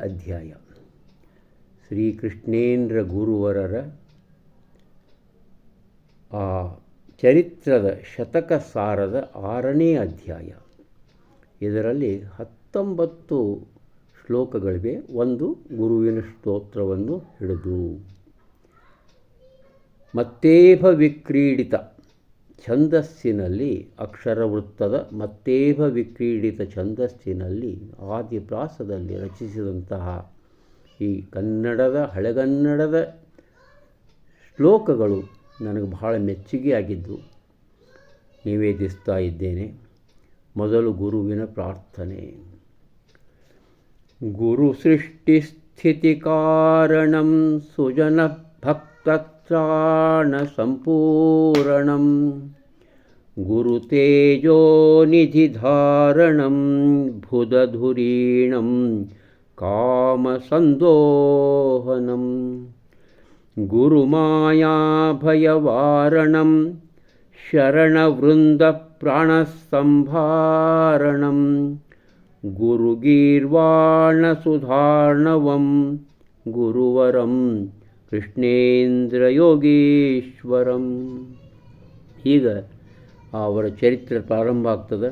ಅಧ್ಯಾಯ. ಶ್ರೀಕೃಷ್ಣೇಂದ್ರ ಗುರುವರರ ಆ ಚರಿತ್ರದ ಶತಕ ಸಾರದ 6ನೇ ಅಧ್ಯಾಯ. ಇದರಲ್ಲಿ 19 ಶ್ಲೋಕಗಳಿವೆ, ಒಂದು ಗುರುವಿನ ಸ್ತೋತ್ರವನ್ನು ಹಿಡಿದು. ಮತ್ತೇಭ ವಿಕ್ರೀಡಿತ ಛಂದಸ್ಸಿನಲ್ಲಿ, ಅಕ್ಷರವೃತ್ತದ ಮತ್ತೇಭ ವಿಕ್ರೀಡಿತ ಛಂದಸ್ಸಿನಲ್ಲಿ ಆದಿಪ್ರಾಸದಲ್ಲಿ ರಚಿಸಿದಂತಹ ಈ ಕನ್ನಡದ ಹಳೆಗನ್ನಡದ ಶ್ಲೋಕಗಳು ನನಗೆ ಬಹಳ ಮೆಚ್ಚುಗೆಯಾಗಿದ್ದು ನಿವೇದಿಸ್ತಾ ಇದ್ದೇನೆ. ಮೊದಲು ಗುರುವಿನ ಪ್ರಾರ್ಥನೆ. ಗುರು ಸೃಷ್ಟಿ ಸ್ಥಿತಿ ಕಾರಣಂ ಸುಜನ ಭಕ್ತತ್ರಾಣ ಸಂಪೂರ್ಣಂ ಗುರು ತೇಜೋ ನಿಧಿ ಧಾರಣಂ ಭುಧಧುರೀಣಂ ಕಾಮ ಸಂದೋಹನಂ ಗುರು ಮಾಯಾ ಭಯವಾರಣಂ ಶರಣವೃಂದ ಪ್ರಾಣಸಂಭಾರಣಂ ಗುರುಗೀರ್ವಾಣ ಸುಧಾರ್ಣವಂ ಗುರುವರಂ ಕೃಷ್ಣೇಂದ್ರ ಯೋಗೀಶ್ವರಂ. ಈಗ ಅವರ ಚರಿತ್ರೆ ಪ್ರಾರಂಭ ಆಗ್ತದೆ.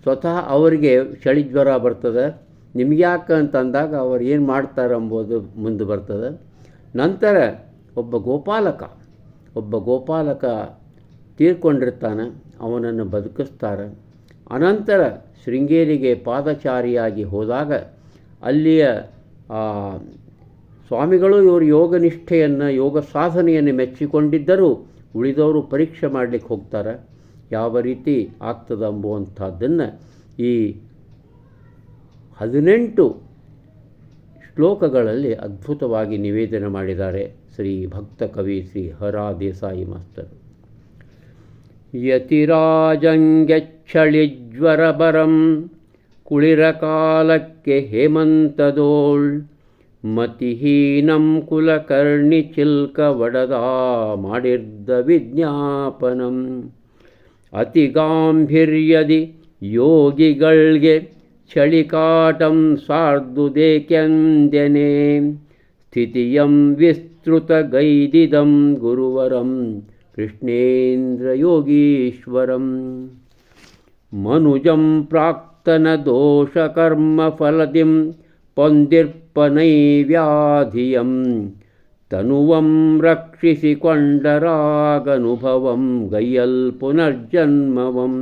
ಸ್ವತಃ ಅವರಿಗೆ ಚಳಿಜ್ವರ ಬರ್ತದೆ. ನಿಮ್ಗ್ಯಾಕೆ ಅಂತಂದಾಗ ಅವರು ಏನು ಮಾಡ್ತಾರೆ ಎಂಬುದು ಮುಂದೆ ಬರ್ತದೆ. ನಂತರ ಒಬ್ಬ ಗೋಪಾಲಕ ತೀರ್ಕೊಂಡಿರ್ತಾನೆ, ಅವನನ್ನು ಬದುಕಿಸ್ತಾರೆ. ಅನಂತರ ಶೃಂಗೇರಿಗೆ ಪಾದಚಾರಿಯಾಗಿ ಹೋದಾಗ ಅಲ್ಲಿಯ ಸ್ವಾಮಿಗಳು ಇವರು ಯೋಗನಿಷ್ಠೆಯನ್ನು, ಯೋಗ ಸಾಧನೆಯನ್ನು ಮೆಚ್ಚಿಕೊಂಡಿದ್ದರೂ ಉಳಿದವರು ಪರೀಕ್ಷೆ ಮಾಡಲಿಕ್ಕೆ ಹೋಗ್ತಾರೆ. ಯಾವ ರೀತಿ ಆಗ್ತದೆ ಎಂಬುವಂಥದ್ದನ್ನು ಈ 18 ಶ್ಲೋಕಗಳಲ್ಲಿ ಅದ್ಭುತವಾಗಿ ನಿವೇದನೆ ಮಾಡಿದ್ದಾರೆ ಶ್ರೀ ಭಕ್ತ ಕವಿ ಶ್ರೀ ಹರಾ ದೇಸಾಯಿ ಮಾಸ್ತರು. ಯತಿರಾಜಂಗೆಚ್ಚಳಿಜ್ವರಬರಂ ಕುಳಿರ ಕಾಲಕ್ಕೆ ಹೇಮಂತದೋಳ್ ಮತಿಹೀನಂ ಕುಲಕರ್ಣಿ ಚಿಲ್ಕ ವಡದ ಮಾಡಿರ್ದ ವಿಜ್ಞಾಪನಂ ಅತಿ ಗಾಂಭೀರ್ಯದಿ ಯೋಗಿಗಳ್ಗೆ ಚಳಿಕಾಟಂ ಸಾರ್ದುದೇಕೆಂದೆನೆ ಸ್ಥಿತಿಯಂ ವಿಸ್ತೃತ ಗೈದಿದಂ ಗುರುವರಂ ಕೃಷ್ಣೇಂದ್ರ ಯೋಗೀಶ್ವರಂ ಮನುಜಂ ಪ್ರಾಕ್ತನ ದೋಷ ಕರ್ಮ ಫಲದಿಂ ಪೊಂದಿರ್ಪನೈವ್ಯಾಧಿಯಂ ತನುವಂ ರಕ್ಷಿಸಿಕೊಂಡರಾಗನುಭವಂ ಗೈಯಲ್ ಪುನರ್ಜನ್ಮವಂ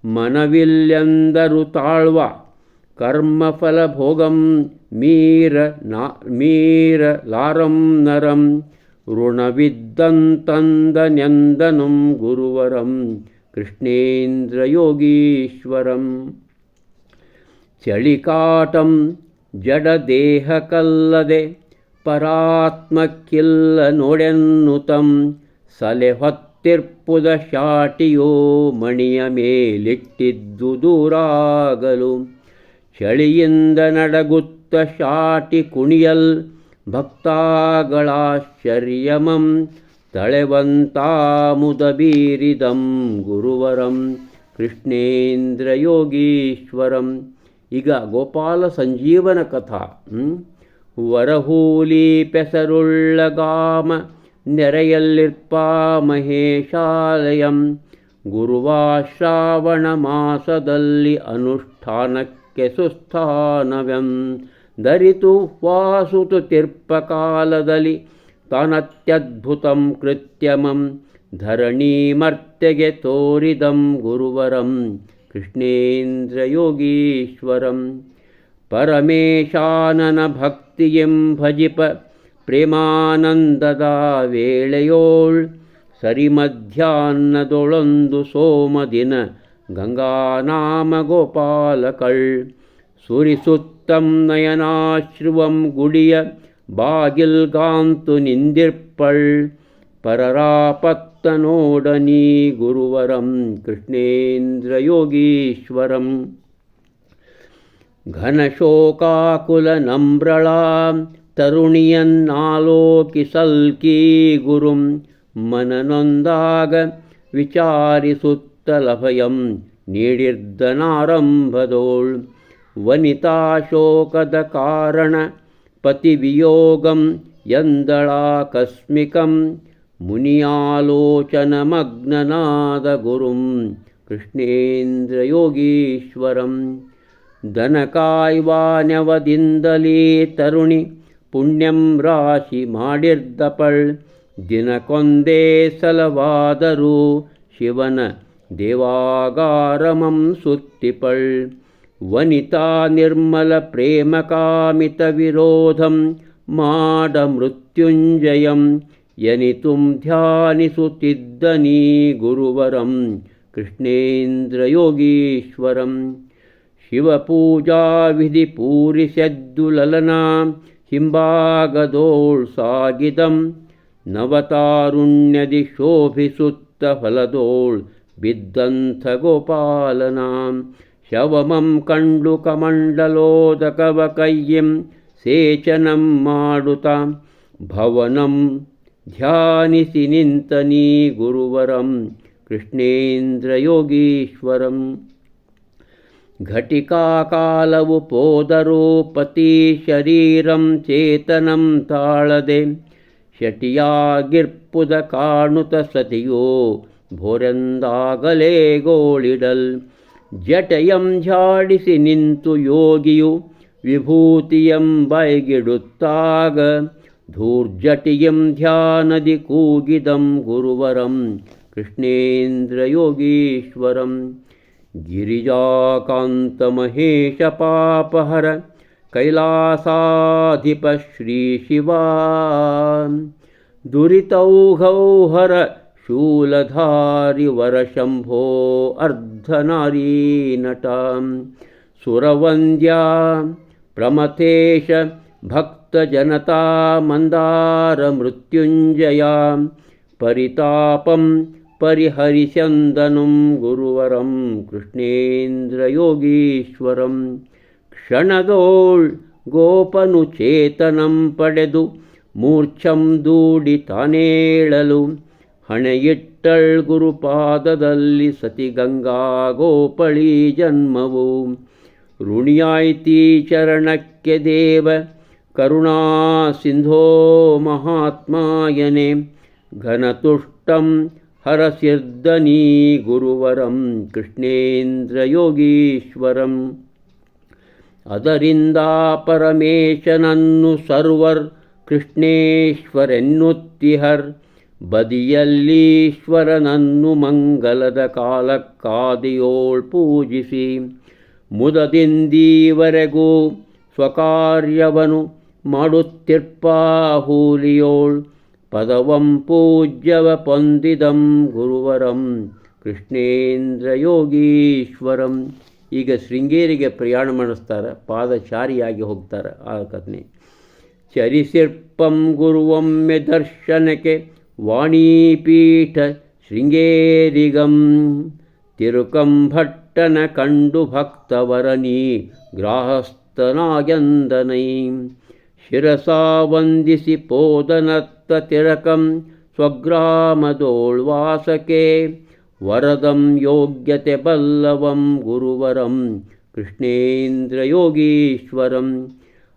ಮನವಿಲ್ಲೆಂದರು ತಾಳ್ವ ಕರ್ಮಫಲ ಭೋಗಂ ಮೀರಲಾರಂ ನರಂ ಋಣವಿದ್ದಂತಂದನೆಂದನುಂ ಗುರುವರಂ ಕೃಷ್ಣೇಂದ್ರ ಯೋಗೀಶ್ವರಂ ಚಳಿಕಾಟಂ ಜಡದೇಹಕಲ್ಲದೆ ಪರಾತ್ಮಕ್ಕಿಲ್ಲ ನೋಡೆನ್ನುತಂ ಸಲೆ ಹೊತ್ತಿರ್ಪುದ ಶಾಟಿಯೋ ಮಣಿಯ ಮೇಲಿಟ್ಟಿದ್ದು ದೂರಾಗಲು ಚಳಿಯಿಂದ ನಡಗುತ್ತ ಶಾಟಿ ಕುಣಿಯಲ್ ಭಕ್ತಾಗಳಾಶ್ಚರ್ಯಮಂ ತಳೆವಂತಾಮುದ ಬೀರಿದಂ ಗುರುವರಂ ಕೃಷ್ಣೇಂದ್ರ ಯೋಗೀಶ್ವರಂ. ಈಗ ಗೋಪಾಲ ಸಂಜೀವನ ಕಥಾ. ವರಹೂಲಿ ಪೆಸರುಳ್ಳಗಾಮ ನೆರೆಯಲ್ಲಿರ್ಪಾ ಮಹೇಶಾಲಯಂ ಗುರುವಾಶ್ರಾವಣ ಮಾಸದಲ್ಲಿ ಅನುಷ್ಠಾನಕ್ಕೆ ಸುಸ್ಥಾನವ್ಯಂ ಧರಿತು ವಾಸುತು ತಿರ್ಪಕಾಲದಲ್ಲಿ ತಾನತ್ಯದ್ಭುತಂ ಕೃತ್ಯಮಂ ಧರಣೀಮರ್ತೆಗೆ ತೋರಿದಂ ಗುರುವರಂ ಕೃಷ್ಣೇಂದ್ರ ಯೋಗೀಶ್ವರಂ ಪರಮೇಶಾನನ ಭಕ್ತಿಯಂ ಭಜಿಪ ಪ್ರೇಮಾನಂದದ ವೇಳೆಯೋಳ್ ಸರಿಮಧ್ಯಾಹ್ನದೊಳೊಂದು ಸೋಮದಿನ ಗಂಗಾನಾಮ ಗೋಪಾಲಕಳ್ ಸುರಿಸುತ್ತಂ ನಯನಾಶ್ರುವಂ ಗುಡಿಯ ಬಾಗಿಲ್ಗಾಂತು ನಿಂದಿರ್ಪಳ್ ಪರರಾಪತ್ತನೋಡನೀ ಗುರುವರಂ ಕೃಷ್ಣೇಂದ್ರ ಯೋಗೀಶ್ವರಂ ಘನಶೋಕಾಕುಲ ನಮ್ರಳಾಂ ತರುಣಿಯನ್ನಾಲೋಕಿಸಲ್ಕೀ ಗುರುಂ ಮನನೊಂದಾಗ ವಿಚಾರಿಸುತ್ತಲಭಯಂ ನೀಡಿರ್ದನಾರಂಭದೋಳ್ ವನಿತಾಶೋಕದ ಕಾರಣ ಪತಿವಿಯೋಗಂ ಎಂದಳಾಕಸ್ಮಿಕಂ ಮುನಿಯಾಲೋಚನಮಗ್ನನಾದ ಗುರುಂ ಕೃಷ್ಣೇಂದ್ರಯೋಗೀಶ್ವರಂ. ದನಕಾಯ್ವಾನ್ಯವದಿಂದಲೇ ತರುಣಿ ಪುಣ್ಯಂ ರಾಶಿ ಮಾಡಿರ್ದಪಳ್ ದಿನಕೊಂದೇ ಸಲವಾದರೂ ಶಿವನ ದೇವಾಗಾರಮಂ ಸುತ್ತಿಪಳ್. ವನಿತಾ ನಿರ್ಮಲ ಪ್ರೇಮ ಕಾಮಿತ ವಿರೋಧಂ ಮಾಡ ಮೃತ್ಯುಂಜಯಂ ಎನಿತುಂ ಧ್ಯಾನಿಸುತ್ತಿದ್ದನೀ ಗುರುವರಂ ಕೃಷ್ಣೇಂದ್ರಯೋಗೀಶ್ವರಂ. ಶಿವಪೂಜಾ ವಿಧಿ ಪೂರಿಸೆದ್ದು ಲಲನಾ ಹಿಂಭಾಗದೋಳ್ ಸಾಗಿದಂ ನವತಾರುಣ್ಯದಿ ಶೋಭಿಸುತ್ತ ಫಲದೋಳ್ ಬಿದ್ದಂಥ ಗೋಪಾಲನಾಂ. ಶವಮಂ ಕಂಡು ಕಮಂಡಲೋದಕವ ಕೈಯಂ ಸೇಚನಂ ಮಾಡುತ್ತ ಭವನಂ ಧ್ಯಾನಿಸಿ ನಿಂತನೀ ಗುರುವರಂ ಕೃಷ್ಣೇಂದ್ರಯೋಗೀಶ್ವರಂ. ಘಟಿಕಾಕಾಲವು ಪೋದರೂ ಪತಿ ಶರೀರಂ ಚೇತನಂ ತಾಳದೆ ಶಟಿಯಾಗಿರ್ಪುದ ಕಾಣುತ ಸತಿಯೋ ಭೋರೆಂದಾಗಲೇ ಗೋಳಿಡಲ್. ಜಟಯಂ ಝಾಡಿಸಿ ನಿಂತು ಯೋಗಿಯು ವಿಭೂತಿಯಂ ಬೈಗಿಡುತ್ತಾಗ ಧೂರ್ಜಟಿಯಂ ಧ್ಯಾನದಿ ಕೂಗಿದಂ ಗುರುವರಂ ಕೃಷ್ಣೇಂದ್ರಯೋಗೀಶ್ವರಂ. ಗಿರಿಜಾಕಾಂತಮಹೇಶ ಪಾಪಹರ ಕೈಲಾಸಾಧಿಪ ಶ್ರೀ ಶಿವಾ. ದುರಿತೌಘೌಹರ ಶೂಲಧಾರಿ ವರಶಂಭೋ ಅರ್ಧನಾರೀನಟ. ಸುರವಂದ್ಯಾ ಪ್ರಮಥೇಶ ಭಕ್ತಜನತಾ ಮಂದಾರ ಮೃತ್ಯುಂಜಯ. ಪರಿತಾಪಂ ಪರಿಹರಿಸಂದನುಂ ಗುರುವರಂ ಕೃಷ್ಣೇಂದ್ರಯೋಗೀಶ್ವರಂ. ಕ್ಷಣದೋಳ್ ಗೋಪನು ಚೇತನಂ ಪಡೆದು ಮೂರ್ಛಂ ದೂಡಿ ತಾನೇಳಲು ಹಣೆಯಿಟ್ಟಳ್ ಗುರುಪಾದದಲ್ಲಿ ಸತಿ ಗಂಗಾ ಗೋಪಳೀ ಜನ್ಮವು. ಋಣಿಯಾಯ್ತೀ ಚರಣಕ್ಕೆ ದೇವ ಕರುಣಾ ಸಿಂಧೋ ಮಹಾತ್ಮಾಯನೆ. ಘನತುಷ್ಟಂ ಹರಸಿರ್ದನೀ ಗುರುವರಂ ಕೃಷ್ಣೇಂದ್ರಯೋಗೀಶ್ವರಂ. ಅದರಿಂದ ಪರಮೇಶನನ್ನು ಸರ್ವರ್ ಕೃಷ್ಣೇಶ್ವರೆನ್ನುತ್ತಿಹರ್. ಬದಿಯಲ್ಲೀಶ್ವರನನ್ನು ಮಂಗಲದ ಕಾಲಕ್ಕಾದಿಯೋಳ್ ಪೂಜಿಸಿ ಮುದದಿಂದೀವರೆಗೂ ಸ್ವಕಾರ್ಯವನು ಮಾಡುತ್ತಿರ್ಪಾಹೂಲಿಯೋಳ್. ಪದವಂ ಪೂಜ್ಯವ ಪೊಂದಿದಂ ಗುರುವರಂ ಕೃಷ್ಣೇಂದ್ರಯೋಗೀಶ್ವರಂ. ಈಗ ಶೃಂಗೇರಿಗೆ ಪ್ರಯಾಣ ಮಾಡಿಸ್ತಾರೆ, ಪಾದಚಾರಿಯಾಗಿ ಹೋಗ್ತಾರೆ. ಆ ಕಥನೆ. ಚರಿಸಿರ್ಪಂ ಗುರುವೊಮ್ಮೆ ದರ್ಶನಕ್ಕೆ ವಾಣೀಪೀಠ ಶೃಂಗೇರಿಗಂ. ತಿರುಕಂಭಟ್ಟನ ಕಂಡು ಭಕ್ತವರನೀ ಗ್ರಾಹಸ್ಥನಾಯಂದನೈ. ಶಿರಸಾ ವಂದಿಸಿ ಪೋದನತ್ತ ತಿರಕಂ ಸ್ವಗ್ರಾಮದೋಳ್ವಾಸಕೆ. ವರದಂ ಯೋಗ್ಯತೆ ಬಲ್ಲವಂ ಗುರುವರಂ ಕೃಷ್ಣೇಂದ್ರಯೋಗೀಶ್ವರಂ.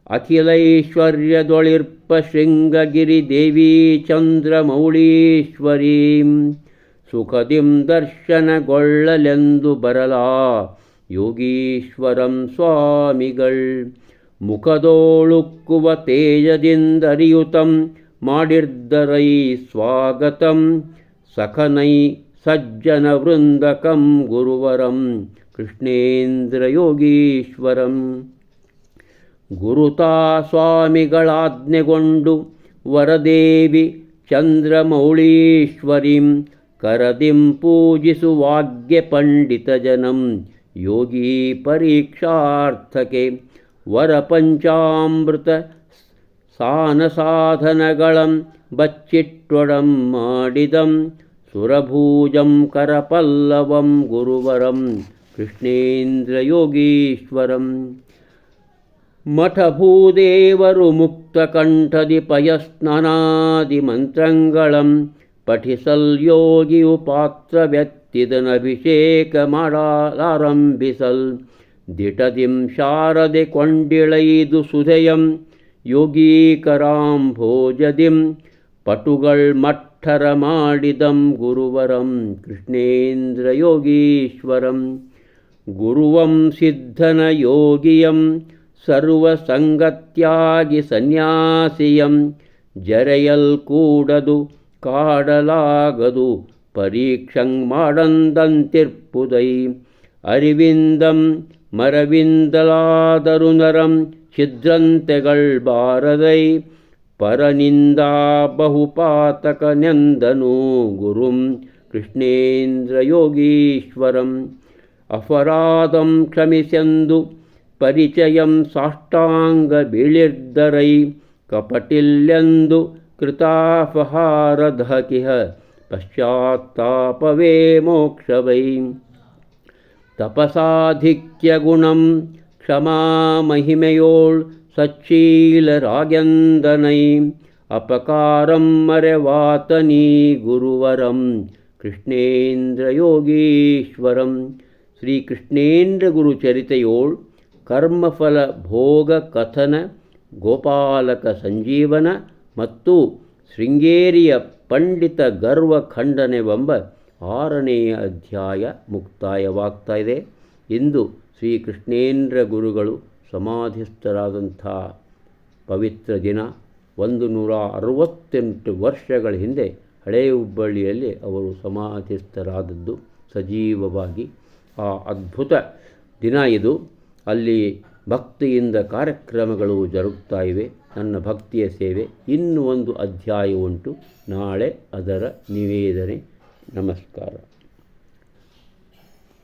ಅಖಿಲೈಶ್ವರ್ಯದೊಳಿರ್ಪ ಶೃಂಗಗಿರಿ ದೇವೀ ಚಂದ್ರಮೌಳೀಶ್ವರೀಂ. ಸುಖದಿಂ ದರ್ಶನಗೊಳ್ಳಲೆಂದು ಬರಲಾ ಯೋಗೀಶ್ವರಂ ಸ್ವಾಮಿಗಳ್. ಮುಖದೋಳುಕ್ಕುವ ತೇಜದಿಂದರಿಯುತಂ ಮಾಡಿರ್ದರೈ ಸ್ವಾಗತಂ. ಸಖನೈ ಸಜ್ಜನ ವೃಂದಕಂ ಗುರುವರಂ ಕೃಷ್ಣೇಂದ್ರಯೋಗೀಶ್ವರಂ. ಗುರುತಾ ಸ್ವಾಮಿಗಳಾಜ್ಞೆಗೊಂಡು ವರದೇವಿ ಚಂದ್ರಮೌಳೀಶ್ವರೀಂ. ಕರದಿಂ ಪೂಜಿಸುವಾಗ್ಯ ಪಂಡಿತ ಜನಂ ಯೋಗೀ ಪರೀಕ್ಷಾರ್ಥಕೆ. ವರ ಪಂಚಾಮೃತ ಸಾನಸಾಧನಗಳಂ ಬಚ್ಚಿಟ್ಟೊಡಂ ಮಾಡಿದಂ. ಸುರಭೂಜಂ ಕರಪಲ್ಲವಂ ಗುರುವರಂ ಕೃಷ್ಣೇಂದ್ರಯೋಗೀಶ್ವರಂ. ಮಠಭೂದೇವರು ಮುಕ್ತಕಂಠದಿ ಪಯಸ್ನಾನಾದಿ ಮಂತ್ರಂಗಳಂ ಪಠಿಸಲ್ ಯೋಗಿಯು ಪಾತ್ರವೆತ್ತಿದನಭಿಷೇಕ ಮಾಡಲಾರಂಭಿಸಲ್. ದಿಟದಿಂ ಶಾರದೆ ಕೊಂಡಿಳೈದು ಸುಧೆಯಂ ಯೋಗೀಕರಾಂಭೋಜದಿಂ ಪಟುಗಳ್ ಮಟ್ಟರ ಮಾಡಿದಂ ಗುರುವರಂ ಕೃಷ್ಣೇಂದ್ರ ಯೋಗೀಶ್ವರಂ ಗುರುವಂ ಸಿದ್ಧನ ಯೋಗಿಯಂ ಸರ್ವಸಂಗತ್ಯಾಗಿ ಸನ್ಯಾಸಿಯಂ ಜರೆಯಲ್ ಕೂಡದು ಕಾಡಲಾಗದು ಪರೀಕ್ಷಂಗ್ ಮಾಡಂದಂತಿರ್ಪುದೈ ಅರಿವಿಂದಂ ಮರವಿಂದಲಾದರು ನರಂ ಛಿದ್ರಂತೆಗಳ್ ಬಾರದೈ ಪರನಿಂದಾ ಬಹುಪಾತಕನೆಂದನು ಗುರುಂ ಕೃಷ್ಣೇಂದ್ರ ಯೋಗೀಶ್ವರಂ ಅಪರಾಧಂ ಕ್ಷಮಿಸೆಂದು ಪರಿಚಯಂ ಸಾಷ್ಟಾಂಗ ಬೀಳಿರ್ದರೈ ಕಪಟಿಲ್ಯಂದು ಕೃತಾಪಹಾರಧಕಿಹ ಪಶ್ಚಾತ್ತಾಪವೇ ಮೋಕ್ಷವೈ ತಪಸಾಧಿಕ್ಯ ಗುಣಂ ಕ್ಷಮಾ ಮಹಿಮೆಯೋಳ್ ಸಚ್ಚೀಲರಾಗೆಂದನೈ ಅಪಕಾರಂ ಮರೆವಾತನೀ ಗುರುವರಂ ಕೃಷ್ಣೇಂದ್ರ ಯೋಗೀಶ್ವರಂ ಶ್ರೀ ಕೃಷ್ಣೇಂದ್ರ ಗುರು ಚರಿತೆಯೋಳ್ ಕರ್ಮಫಲ ಭೋಗ ಕಥನ ಗೋಪಾಲಕ ಸಂಜೀವನ ಮತ್ತು ಶೃಂಗೇರಿಯ ಪಂಡಿತ ಗರ್ವ ಖಂಡನೆವೆಂಬ 6ನೇ ಅಧ್ಯಾಯ ಮುಕ್ತಾಯವಾಗ್ತಾ ಇದೆ. ಇಂದು ಶ್ರೀ ಕೃಷ್ಣೇಂದ್ರ ಗುರುಗಳು ಸಮಾಧಿಸ್ಥರಾದಂಥ ಪವಿತ್ರ ದಿನ. 168 ವರ್ಷಗಳ ಹಿಂದೆ ಹಳೇ ಹುಬ್ಬಳ್ಳಿಯಲ್ಲಿ ಅವರು ಸಮಾಧಿಸ್ಥರಾದದ್ದು ಸಜೀವವಾಗಿ. ಆ ಅದ್ಭುತ ದಿನ ಇದು. ಅಲ್ಲಿ ಭಕ್ತಿಯಿಂದ ಕಾರ್ಯಕ್ರಮಗಳು ಜರುಗ್ತಾ ಇವೆ. ನನ್ನ ಭಕ್ತಿಯ ಸೇವೆ ಇನ್ನೂ ಒಂದು ಅಧ್ಯಾಯ ಉಂಟು. ನಾಳೆ ಅದರ ನಿವೇದನೆ. ನಮಸ್ಕಾರ.